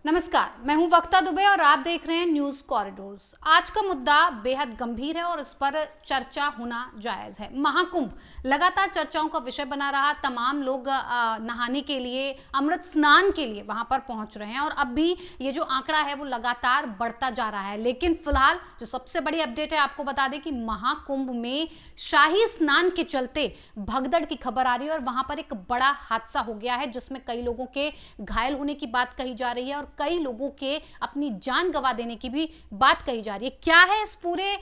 नमस्कार, मैं हूं वक्ता दुबे और आप देख रहे हैं न्यूज कॉरिडोर्स। आज का मुद्दा बेहद गंभीर है और इस पर चर्चा होना जायज है। महाकुंभ लगातार चर्चाओं का विषय बना रहा। तमाम लोग नहाने के लिए, अमृत स्नान के लिए वहां पर पहुंच रहे हैं और अब भी ये जो आंकड़ा है वो लगातार बढ़ता जा रहा है। लेकिन फिलहाल जो सबसे बड़ी अपडेट है, आपको बता दें कि महाकुंभ में शाही स्नान के चलते भगदड़ की खबर आ रही है और वहां पर एक बड़ा हादसा हो गया है जिसमें कई लोगों के घायल होने की बात कही जा रही है और कई लोगों के अपनी जान गंवा देने की भी बात कही जा रही है। क्या है इस पूरे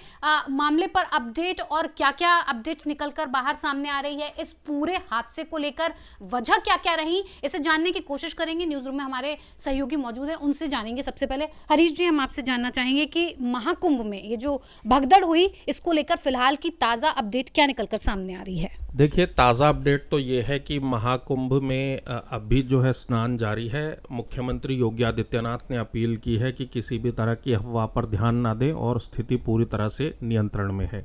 मामले पर अपडेट और क्या-क्या अपडेट निकलकर बाहर सामने आ रही है, इस पूरे हादसे को लेकर वजह क्या-क्या रही, इसे जानने की कोशिश करेंगे। न्यूज रूम में हमारे सहयोगी मौजूद हैं, उनसे जानेंगे। सबसे पहले हरीश जी, हम आपसे जानना चाहेंगे कि महाकुंभ में ये जो भगदड़ हुई, इसको लेकर फिलहाल की ताजा अपडेट क्या निकलकर सामने आ रही है? देखिए, ताज़ा अपडेट तो ये है कि महाकुंभ में अभी जो है स्नान जारी है। मुख्यमंत्री योगी आदित्यनाथ ने अपील की है कि किसी भी तरह की अफवाह पर ध्यान ना दें और स्थिति पूरी तरह से नियंत्रण में है।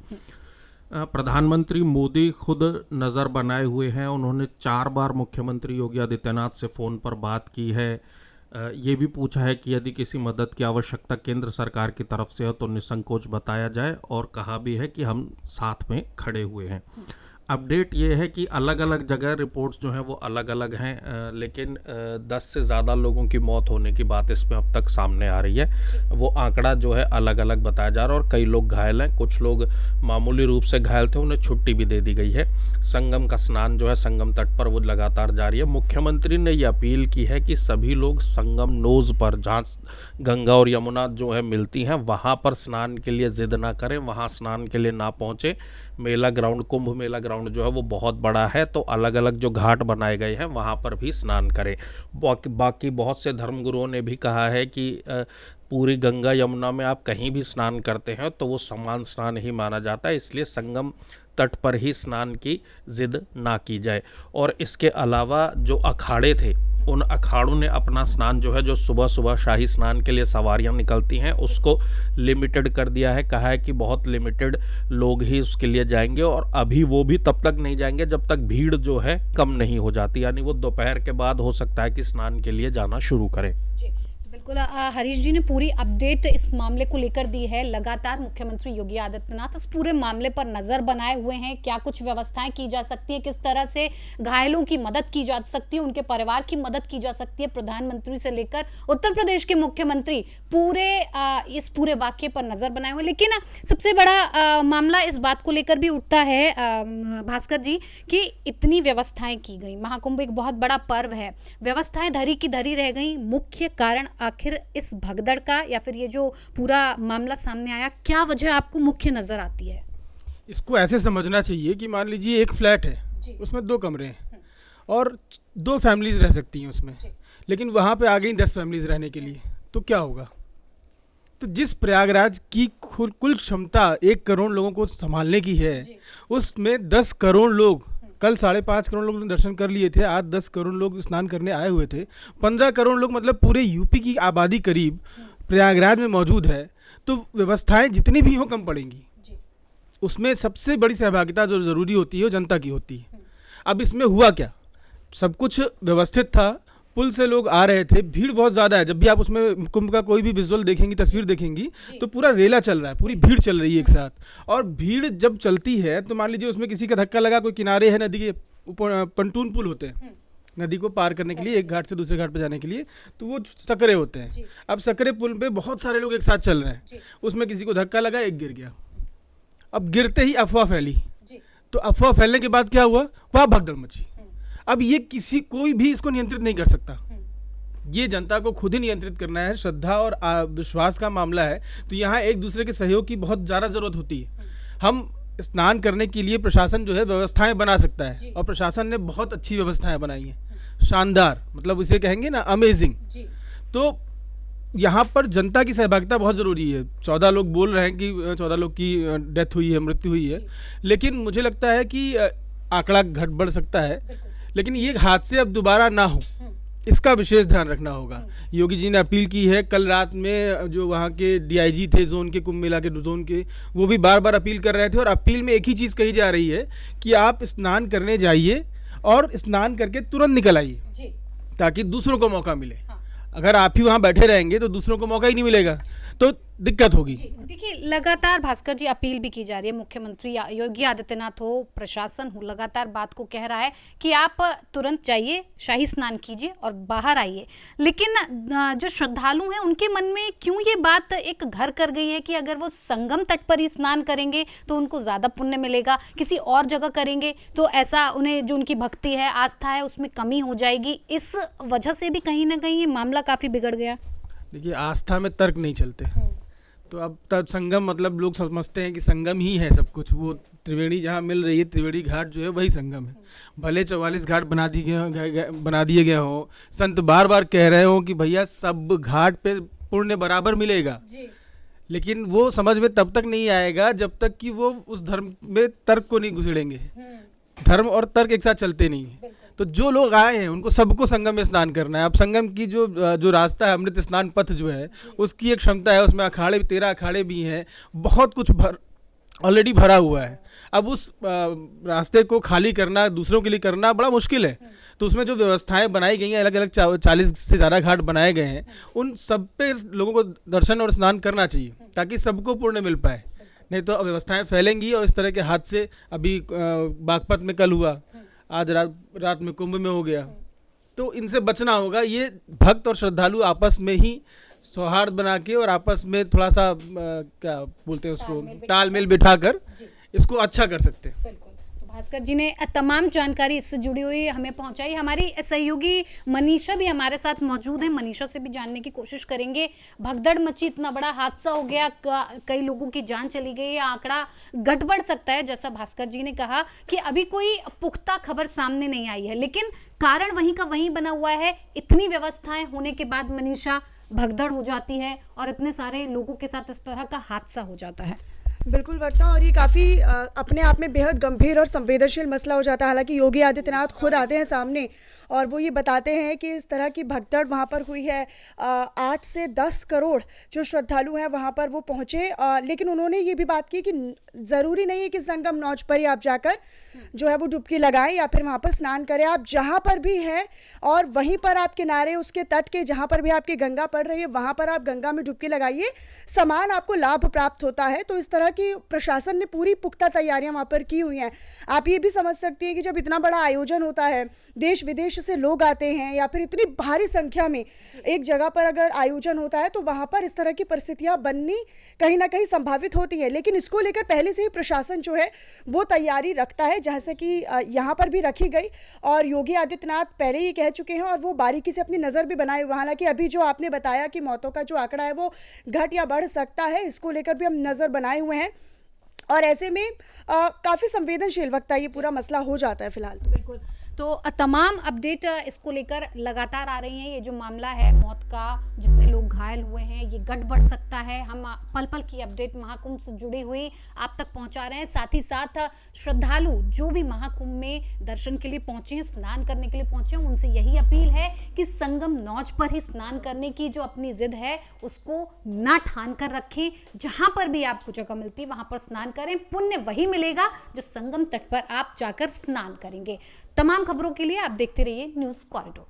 प्रधानमंत्री मोदी खुद नज़र बनाए हुए हैं। उन्होंने 4 बार मुख्यमंत्री योगी आदित्यनाथ से फ़ोन पर बात की है। ये भी पूछा है कि यदि किसी मदद की आवश्यकता केंद्र सरकार की तरफ से हो तो निसंकोच बताया जाए और कहा भी है कि हम साथ में खड़े हुए हैं। अपडेट ये है कि अलग अलग जगह रिपोर्ट्स जो हैं वो अलग अलग हैं, लेकिन 10 से ज़्यादा लोगों की मौत होने की बात इसमें अब तक सामने आ रही है। वो आंकड़ा जो है अलग अलग बताया जा रहा है और कई लोग घायल हैं। कुछ लोग मामूली रूप से घायल थे, उन्हें छुट्टी भी दे दी गई है। संगम का स्नान जो है संगम तट पर वो लगातार जारी है। मुख्यमंत्री ने ये अपील की है कि सभी लोग संगम नोज़ पर, जहाँ गंगा और यमुना जो है मिलती हैं, वहाँ पर स्नान के लिए ज़िद ना करें, वहाँ स्नान के लिए ना पहुँचे। मेला ग्राउंड, कुंभ मेला ग्राउंड जो है वो बहुत बड़ा है, तो अलग अलग जो घाट बनाए गए हैं वहाँ पर भी स्नान करें। बाकी बहुत से धर्मगुरुओं ने भी कहा है कि पूरी गंगा यमुना में आप कहीं भी स्नान करते हैं तो वो समान स्नान ही माना जाता है, इसलिए संगम तट पर ही स्नान की जिद ना की जाए। और इसके अलावा जो अखाड़े थे, उन अखाड़ों ने अपना स्नान जो है, जो सुबह सुबह शाही स्नान के लिए सवारियां निकलती हैं, उसको लिमिटेड कर दिया है। कहा है कि बहुत लिमिटेड लोग ही उसके लिए जाएंगे और अभी वो भी तब तक नहीं जाएंगे जब तक भीड़ जो है कम नहीं हो जाती, यानी वो दोपहर के बाद हो सकता है कि स्नान के लिए जाना शुरू करें। बिल्कुल, हरीश जी ने पूरी अपडेट इस मामले को लेकर दी है। लगातार मुख्यमंत्री योगी आदित्यनाथ इस पूरे मामले पर नजर बनाए हुए हैं। क्या कुछ व्यवस्थाएं की जा सकती है, किस तरह से घायलों की मदद की जा सकती है, उनके परिवार की मदद की जा सकती है। प्रधानमंत्री से लेकर उत्तर प्रदेश के मुख्यमंत्री इस पूरे वाक्य पर नजर बनाए हुए। लेकिन सबसे बड़ा मामला इस बात को लेकर भी उठता है भास्कर जी कि इतनी व्यवस्थाएं की गई, महाकुंभ एक बहुत बड़ा पर्व है, व्यवस्थाएं धरी की धरी रह गई। मुख्य कारण आखिर इस भगदड़ का या फिर ये जो पूरा मामला सामने आया, क्या वजह आपको मुख्य नजर आती है? इसको ऐसे समझना चाहिए कि मान लीजिए एक फ्लैट है, उसमें 2 कमरे हैं और 2 फैमिलीज रह सकती हैं उसमें, लेकिन वहाँ पे आ गई 10 फैमिलीज रहने के लिए, तो क्या होगा? तो जिस प्रयागराज की कुल क्षमता 1 करोड़ लोगों को संभालने की है, उसमें 10 करोड़ लोग, कल 5.5 करोड़ लोग ने दर्शन कर लिए थे, आज 10 करोड़ लोग स्नान करने आए हुए थे, 15 करोड़ लोग, मतलब पूरे यूपी की आबादी करीब प्रयागराज में मौजूद है। तो व्यवस्थाएं जितनी भी हों कम पड़ेंगी। उसमें सबसे बड़ी सहभागिता जो ज़रूरी होती है वो जनता की होती है। अब इसमें हुआ क्या, सब कुछ व्यवस्थित था, पुल से लोग आ रहे थे, भीड़ बहुत ज़्यादा है। जब भी आप उसमें कुंभ का कोई भी विजुअल देखेंगी, तस्वीर देखेंगी, तो पूरा रेला चल रहा है, पूरी भीड़ चल रही है एक साथ। और भीड़ जब चलती है तो मान लीजिए उसमें किसी का धक्का लगा, कोई किनारे है, नदी के ऊपर पंटून पुल होते हैं नदी को पार करने के लिए, एक घाट से दूसरे घाट पर जाने के लिए, तो वो सकरे होते हैं। अब सकरे पुल पे बहुत सारे लोग एक साथ चल रहे हैं, उसमें किसी को धक्का लगा, एक गिर गया। अब गिरते ही अफवाह फैली, तो अफवाह फैलने के बाद क्या हुआ, वहाँ भगदड़ मची। अब ये कोई भी इसको नियंत्रित नहीं कर सकता, ये जनता को खुद ही नियंत्रित करना है। श्रद्धा और विश्वास का मामला है, तो यहाँ एक दूसरे के सहयोग की बहुत ज़्यादा ज़रूरत होती है। हम स्नान करने के लिए प्रशासन जो है व्यवस्थाएं बना सकता है, और प्रशासन ने बहुत अच्छी व्यवस्थाएं बनाई हैं, शानदार, मतलब उसे कहेंगे ना, अमेजिंग। तो यहाँ पर जनता की सहभागिता बहुत ज़रूरी है। 14 लोग बोल रहे हैं कि 14 लोग की डेथ हुई है, मृत्यु हुई है, लेकिन मुझे लगता है कि आंकड़ा घट बढ़ सकता है, लेकिन ये हादसे अब दोबारा ना हो, इसका विशेष ध्यान रखना होगा। योगी जी ने अपील की है। कल रात में जो वहाँ के डीआईजी थे जोन के, कुंभ मेला के जोन के, वो भी बार बार अपील कर रहे थे, और अपील में एक ही चीज़ कही जा रही है कि आप स्नान करने जाइए और स्नान करके तुरंत निकल आइए, ताकि दूसरों को मौका मिले। अगर आप ही वहाँ बैठे रहेंगे तो दूसरों को मौका ही नहीं मिलेगा, तो दिक्कत होगी। देखिए, लगातार भास्कर जी अपील भी की जा रही है, मुख्यमंत्री योगी आदित्यनाथ हो, प्रशासन हो, लगातार बात को कह रहा है कि आप तुरंत जाइए, शाही स्नान कीजिए और बाहर आइए। लेकिन जो श्रद्धालु हैं उनके मन में क्यों ये बात एक घर कर गई है कि अगर वो संगम तट पर ही स्नान करेंगे तो उनको ज़्यादा पुण्य मिलेगा, किसी और जगह करेंगे तो ऐसा उन्हें जो उनकी भक्ति है, आस्था है, उसमें कमी हो जाएगी। इस वजह से भी कहीं ना कहीं ये मामला काफ़ी बिगड़ गया। देखिए, आस्था में तर्क नहीं चलते, तो अब तब संगम मतलब लोग समझते हैं कि संगम ही है सब कुछ। वो त्रिवेणी जहाँ मिल रही है, त्रिवेणी घाट जो है वही संगम है। भले 44 घाट बना दिए गए हों, संत बार बार कह रहे हो कि भैया सब घाट पे पुण्य बराबर मिलेगा, लेकिन वो समझ में तब तक नहीं आएगा जब तक कि वो उस धर्म में तर्क को नहीं घुसेड़ेंगे। धर्म और तर्क एक साथ चलते नहीं है। तो जो लोग आए हैं उनको सबको संगम में स्नान करना है। अब संगम की जो रास्ता है, अमृत स्नान पथ जो है, उसकी एक क्षमता है, उसमें अखाड़े 13 अखाड़े भी हैं, बहुत कुछ ऑलरेडी भरा हुआ है। अब उस रास्ते को खाली करना, दूसरों के लिए करना बड़ा मुश्किल है। तो उसमें जो व्यवस्थाएं बनाई गई हैं, अलग अलग 40 से ज़्यादा घाट बनाए गए हैं, उन सब पे लोगों को दर्शन और स्नान करना चाहिए ताकि सबको पुण्य मिल पाए। नहीं तो व्यवस्थाएं फैलेंगी और इस तरह के हादसे अभी बागपत में कल हुआ, आज रात में कुंभ में हो गया। तो इनसे बचना होगा। ये भक्त और श्रद्धालु आपस में ही सौहार्द बना के और आपस में थोड़ा सा क्या बोलते हैं उसको, तालमेल बिठाकर इसको अच्छा कर सकते हैं। बिल्कुल। तो भास्कर जी ने तमाम जानकारी इससे जुड़ी हुई हमें पहुंचाई। हमारी सहयोगी मनीषा भी हमारे साथ मौजूद है, मनीषा से भी जानने की कोशिश करेंगे। भगदड़ मची, इतना बड़ा हादसा हो गया, कई लोगों की जान चली गई, आंकड़ा घट बढ़ सकता है। जैसा भास्कर जी ने कहा कि अभी कोई पुख्ता खबर सामने नहीं आई है, लेकिन कारण वहीं का वहीं बना हुआ है। इतनी व्यवस्थाएं होने के बाद मनीषा भगदड़ हो जाती है और इतने सारे लोगों के साथ इस तरह का हादसा हो जाता है। बिल्कुल वक्ता, और ये काफ़ी अपने आप में बेहद गंभीर और संवेदनशील मसला हो जाता है। हालांकि योगी आदित्यनाथ खुद आते हैं सामने और वो ये बताते हैं कि इस तरह की भगदड़ वहाँ पर हुई है। 8 से 10 करोड़ जो श्रद्धालु हैं वहाँ पर वो पहुँचे, लेकिन उन्होंने ये भी बात की कि ज़रूरी नहीं है कि संगम नौज पर ही आप जाकर जो है वो डुबकी लगाएं या फिर वहाँ पर स्नान करें। आप जहाँ पर भी हैं और वहीं पर आप किनारे उसके तट के जहाँ पर भी आपकी गंगा पड़ रही है वहाँ पर आप गंगा में डुबकी लगाइए, समान आपको लाभ प्राप्त होता है। तो इस तरह की प्रशासन ने पूरी पुख्ता तैयारियां वहाँ पर की हुई हैं। आप ये भी समझ सकती हैं कि जब इतना बड़ा आयोजन होता है, देश विदेश से लोग आते हैं या फिर इतनी भारी संख्या में एक जगह पर अगर आयोजन होता है तो वहाँ पर इस तरह की परिस्थितियाँ बननी कहीं ना कहीं संभावित होती है। लेकिन इसको लेकर पहले से ही प्रशासन जो है वो तैयारी रखता है, जैसे कि यहाँ पर भी रखी गई। और योगी आदित्यनाथ पहले ही कह चुके हैं और वो बारीकी से अपनी नज़र भी बनाए हुए। हालांकि अभी जो आपने बताया कि मौतों का जो आंकड़ा है वो घट या बढ़ सकता है, इसको लेकर भी हम नज़र बनाए हुए हैं। और ऐसे में काफ़ी संवेदनशील वक्त ये पूरा मसला हो जाता है फिलहाल। तो बिल्कुल, तो तमाम अपडेट इसको लेकर लगातार आ रही हैं। ये जो मामला है मौत का, जितने लोग घायल हुए हैं, ये घट बढ़ सकता है। हम पल पल की अपडेट महाकुंभ से जुड़ी हुई आप तक पहुंचा रहे हैं। साथ ही साथ श्रद्धालु जो भी महाकुंभ में दर्शन के लिए पहुंचे हैं, स्नान करने के लिए पहुंचे हैं, उनसे यही अपील है कि संगम नौज पर ही स्नान करने की जो अपनी जिद है उसको ना ठान कर रखें। जहां पर भी आपको जगह मिलती है वहां पर स्नान करें, पुण्य वही मिलेगा जो संगम तट पर आप जाकर स्नान करेंगे। तमाम खबरों के लिए आप देखते रहिए न्यूज़ कॉरिडोर।